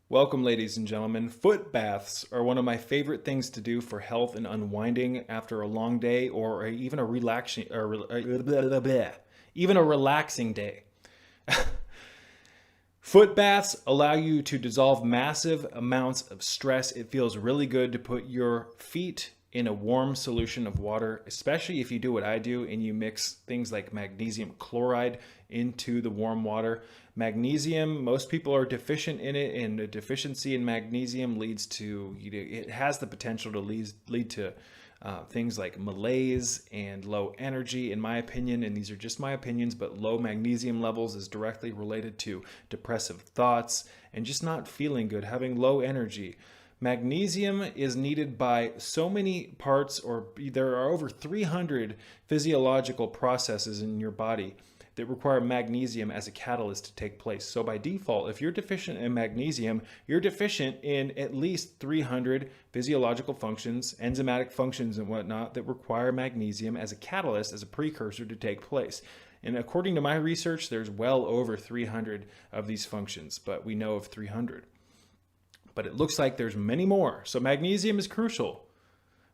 Welcome, ladies and gentlemen. Foot baths are one of my favorite things to do for health and unwinding after a long day or even a even a relaxing day. Foot baths allow you to dissolve massive amounts of stress. It feels really good to put your feet in a warm solution of water, especially if you do what I do and you mix things like magnesium chloride into the warm water. Magnesium, most people are deficient in it, and a deficiency in magnesium leads to, it has the potential to lead to things like malaise and low energy, in my opinion, and these are just my opinions, but low magnesium levels is directly related to depressive thoughts and just not feeling good, having low energy. Magnesium is needed by so many parts, or there are over 300 physiological processes in your body that require magnesium as a catalyst to take place. So by default, if you're deficient in magnesium, you're deficient in at least 300 physiological functions, enzymatic functions and whatnot that require magnesium as a catalyst, as a precursor to take place. And according to my research, there's well over 300 of these functions, but we know of 300. But it looks like there's many more. So magnesium is crucial.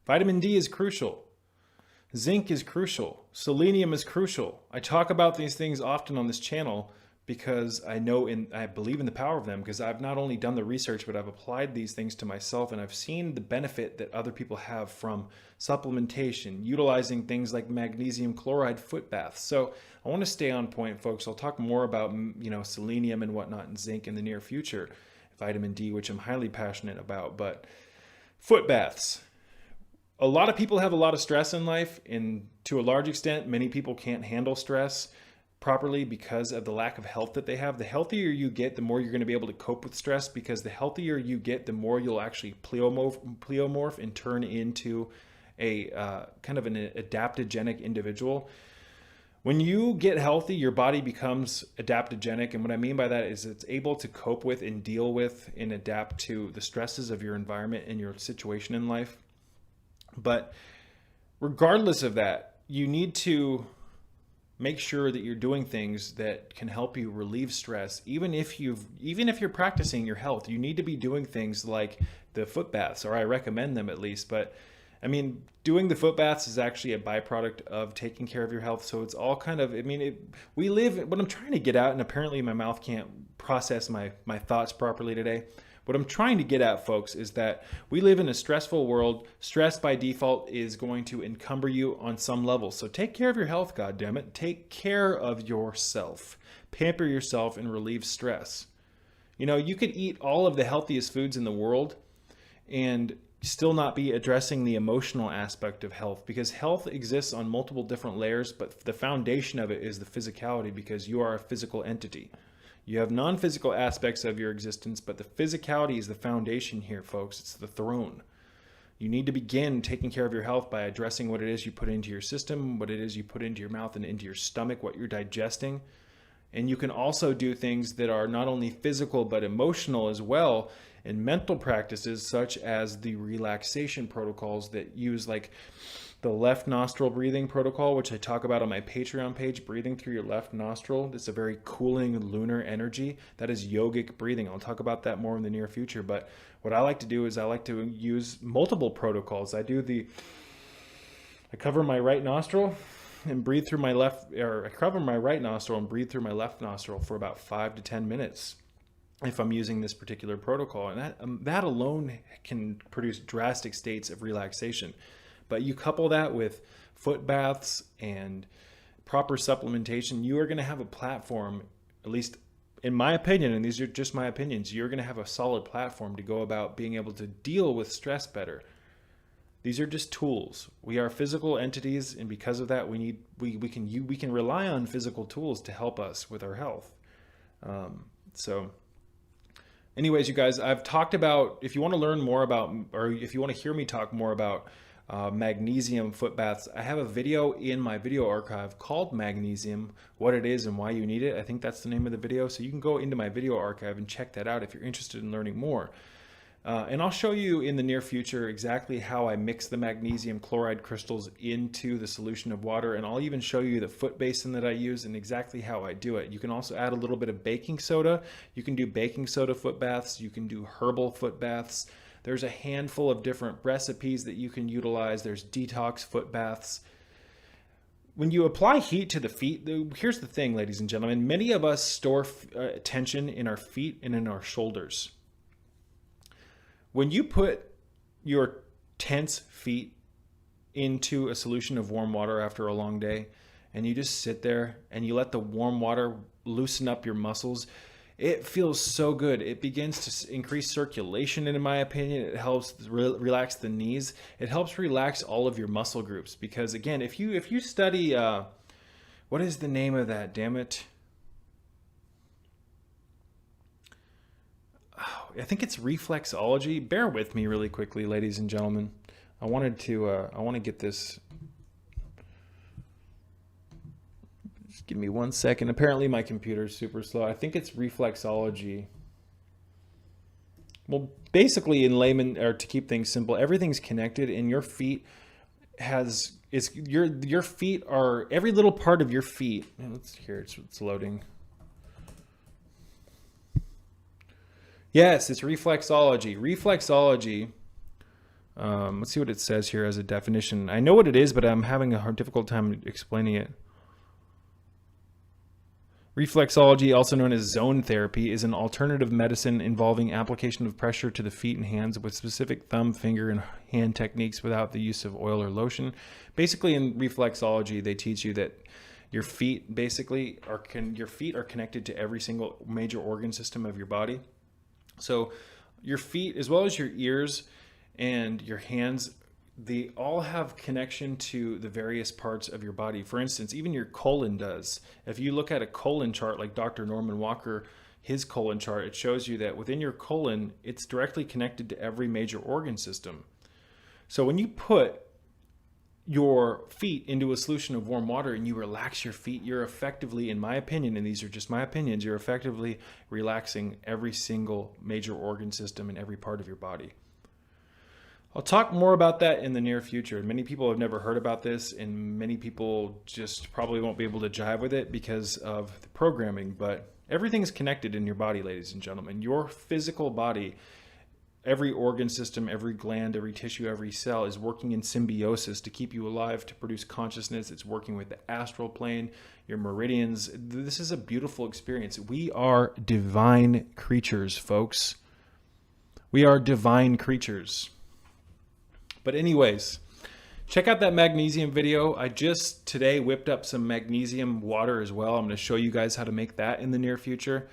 Vitamin D is crucial. Zinc is crucial. Selenium is crucial. I talk about these things often on this channel because I believe in the power of them, because I've not only done the research, but I've applied these things to myself, and I've seen the benefit that other people have from supplementation, utilizing things like magnesium chloride foot baths. So I want to stay on point, folks. I'll talk more about, selenium and whatnot and zinc in the near future. Vitamin D, which I'm highly passionate about, but foot baths. A lot of people have a lot of stress in life, and to a large extent, many people can't handle stress properly because of the lack of health that they have. The healthier you get, the more you're going to be able to cope with stress, because the healthier you get, the more you'll actually pleomorph and turn into a kind of an adaptogenic individual. When you get healthy, your body becomes adaptogenic. And what I mean by that is it's able to cope with and deal with and adapt to the stresses of your environment and your situation in life. But regardless of that, you need to make sure that you're doing things that can help you relieve stress. Even if you're practicing your health, you need to be doing things like the foot baths, or I recommend them at least. But I mean, doing the foot baths is actually a byproduct of taking care of your health. So it's all kind of, what I'm trying to get at, and apparently my mouth can't process my thoughts properly today. What I'm trying to get at, folks, is that we live in a stressful world. Stress by default is going to encumber you on some level. So take care of your health, goddammit. Take care of yourself. Pamper yourself and relieve stress. You could eat all of the healthiest foods in the world and still not be addressing the emotional aspect of health, because health exists on multiple different layers, but the foundation of it is the physicality, because you are a physical entity. You have non-physical aspects of your existence, but the physicality is the foundation here, folks. It's the throne. You need to begin taking care of your health by addressing what it is you put into your system, what it is you put into your mouth and into your stomach, what you're digesting. And you can also do things that are not only physical but emotional as well, and mental practices such as the relaxation protocols that use, like the left nostril breathing protocol, which I talk about on my Patreon page, breathing through your left nostril. It's a very cooling lunar energy. That is yogic breathing. I'll talk about that more in the near future. But what I like to do is I like to use multiple protocols. I cover my right nostril and breathe through my left, or I cover my right nostril and breathe through my left nostril for about 5 to 10 minutes if I'm using this particular protocol. And that alone can produce drastic states of relaxation. But you couple that with foot baths and proper supplementation, you are going to have a platform, at least in my opinion, and these are just my opinions, you're going to have a solid platform to go about being able to deal with stress better. These are just tools. We are physical entities, and because of that, we can rely on physical tools to help us with our health. Anyways, you guys, I've talked about, if you want to learn more about, or if you want to hear me talk more about magnesium foot baths, I have a video in my video archive called Magnesium, what it is and why you need it. I think that's the name of the video. So you can go into my video archive and check that out if you're interested in learning more. And I'll show you in the near future exactly how I mix the magnesium chloride crystals into the solution of water. And I'll even show you the foot basin that I use and exactly how I do it. You can also add a little bit of baking soda. You can do baking soda foot baths. You can do herbal foot baths. There's a handful of different recipes that you can utilize. There's detox foot baths. When you apply heat to the feet, here's the thing, ladies and gentlemen. Many of us store tension in our feet and in our shoulders. When you put your tense feet into a solution of warm water after a long day, and you just sit there and you let the warm water loosen up your muscles, it feels so good. It begins to increase circulation, and in my opinion, it helps relax the knees. It helps relax all of your muscle groups because, again, if you study, what is the name of that? Damn it! Oh, I think it's reflexology. Bear with me really quickly, ladies and gentlemen. I want to get this. Just give me 1 second. Apparently my computer is super slow. I think it's reflexology. Well, basically in layman, or to keep things simple, everything's connected, and your feet your feet are, every little part of your feet. Let's hear it's loading. Yes, it's reflexology. Reflexology. Let's see what it says here as a definition. I know what it is, but I'm having a difficult time explaining it. Reflexology, also known as zone therapy, is an alternative medicine involving application of pressure to the feet and hands with specific thumb, finger, and hand techniques without the use of oil or lotion. Basically, in reflexology, they teach you that your feet basically are connected to every single major organ system of your body. So your feet, as well as your ears and your hands, they all have connection to the various parts of your body. For instance, even your colon does. If you look at a colon chart like Dr. Norman Walker, his colon chart, it shows you that within your colon, it's directly connected to every major organ system. So when you put your feet into a solution of warm water and you relax your feet, you're effectively, in my opinion, and these are just my opinions, you're effectively relaxing every single major organ system in every part of your body. I'll talk more about that in the near future. Many people have never heard about this, and many people just probably won't be able to jive with it because of the programming, but everything's connected in your body, ladies and gentlemen. Your physical body, every organ system, every gland, every tissue, every cell is working in symbiosis to keep you alive, to produce consciousness. It's working with the astral plane, your meridians. This is a beautiful experience. We are divine creatures, folks. We are divine creatures. But anyways, check out that magnesium video. I just today whipped up some magnesium water as well. I'm going to show you guys how to make that in the near future.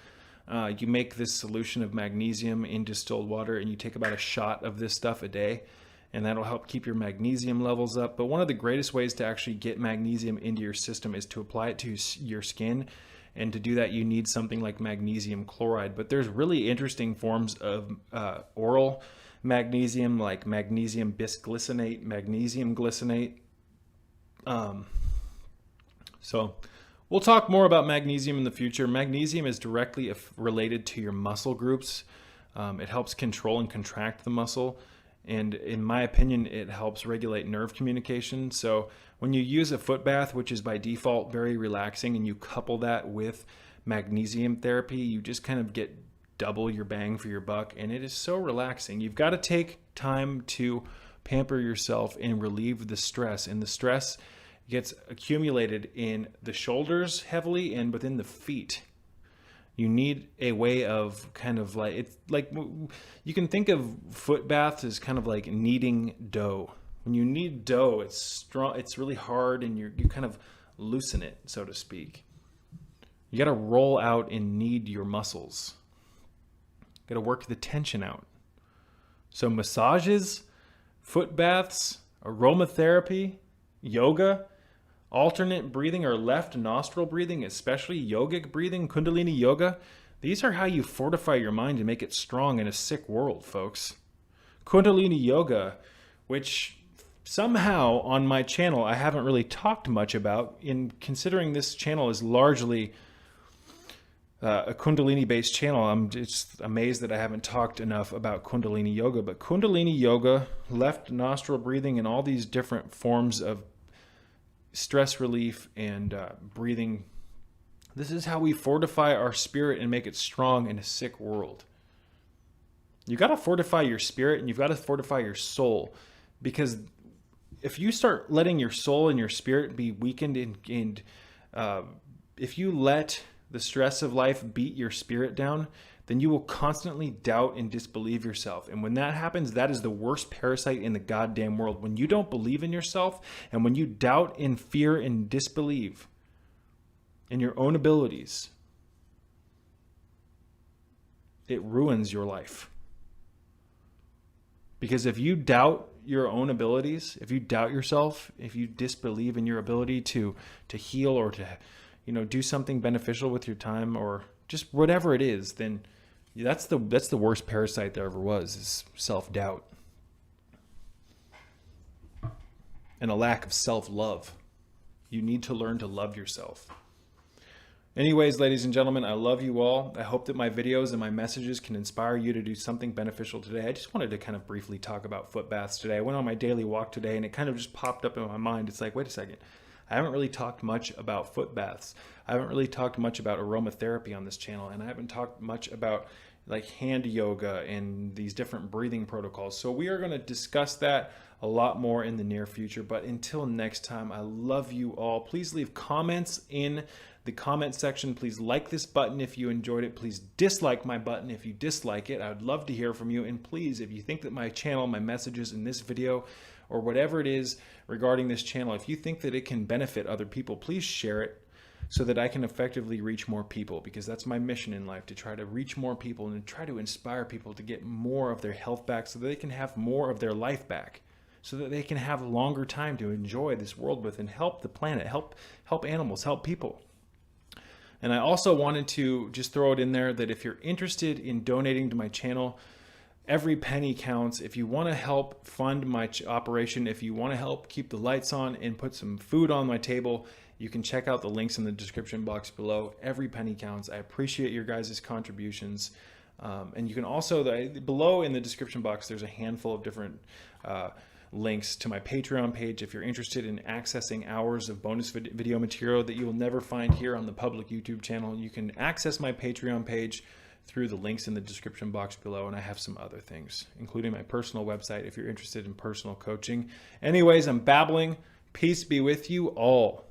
You make this solution of magnesium in distilled water, and you take about a shot of this stuff a day, and that'll help keep your magnesium levels up. But one of the greatest ways to actually get magnesium into your system is to apply it to your skin. And to do that, you need something like magnesium chloride. But there's really interesting forms of oral magnesium, like magnesium bisglycinate, magnesium glycinate. So we'll talk more about magnesium in the future. Magnesium is directly related to your muscle groups. It helps control and contract the muscle. And in my opinion, it helps regulate nerve communication. So when you use a foot bath, which is by default very relaxing, and you couple that with magnesium therapy, you just kind of get double your bang for your buck, and it is so relaxing. You've got to take time to pamper yourself and relieve the stress, and the stress gets accumulated in the shoulders heavily and within the feet. You need a way of kind of like, it's like, you can think of foot baths as kind of like kneading dough. When you knead dough, it's strong, it's really hard, and you kind of loosen it, so to speak. You got to roll out and knead your muscles. Got to work the tension out. So massages, foot baths, aromatherapy, yoga, alternate breathing or left nostril breathing, especially yogic breathing, Kundalini yoga. These are how you fortify your mind and make it strong in a sick world, folks. Kundalini yoga, which somehow on my channel I haven't really talked much about, in considering this channel is largely a Kundalini based channel. I'm just amazed that I haven't talked enough about Kundalini yoga, but Kundalini yoga, left nostril breathing, and all these different forms of stress relief and breathing. This is how we fortify our spirit and make it strong in a sick world. You got to fortify your spirit and you've got to fortify your soul, because if you start letting your soul and your spirit be weakened and if you let the stress of life beat your spirit down, then you will constantly doubt and disbelieve yourself. And when that happens, that is the worst parasite in the goddamn world. When you don't believe in yourself and when you doubt and fear and disbelieve in your own abilities, it ruins your life. Because if you doubt your own abilities, if you doubt yourself, if you disbelieve in your ability to heal or to do something beneficial with your time or just whatever it is, then that's the worst parasite there ever was, is self-doubt and a lack of self-love. You need to learn to love yourself. Anyways, ladies and gentlemen, I love you all. I hope that my videos and my messages can inspire you to do something beneficial today. I just wanted to kind of briefly talk about foot baths today. I went on my daily walk today and it kind of just popped up in my mind. It's like, wait a second. I haven't really talked much about foot baths. I haven't really talked much about aromatherapy on this channel, and I haven't talked much about like hand yoga and these different breathing protocols. So we are going to discuss that a lot more in the near future. But until next time, I love you all. Please leave comments in the comment section. Please like this button if you enjoyed it. Please dislike my button if you dislike it. I would love to hear from you. And please, if you think that my channel, my messages in this video, or whatever it is regarding this channel, if you think that it can benefit other people, please share it so that I can effectively reach more people, because that's my mission in life, to try to reach more people and try to inspire people to get more of their health back so that they can have more of their life back, so that they can have longer time to enjoy this world with and help the planet, help animals, help people. And I also wanted to just throw it in there that if you're interested in donating to my channel, every penny counts. If you want to help fund my operation, if you want to help keep the lights on and put some food on my table, you can check out the links in the description box below. Every penny counts. I appreciate your guys' contributions. And you can also, below in the description box, there's a handful of different links to my Patreon page if you're interested in accessing hours of bonus video material that you will never find here on the public YouTube channel. You can access my Patreon page through the links in the description box below, and I have some other things, including my personal website if you're interested in personal coaching. Anyways, I'm babbling. Peace be with you all.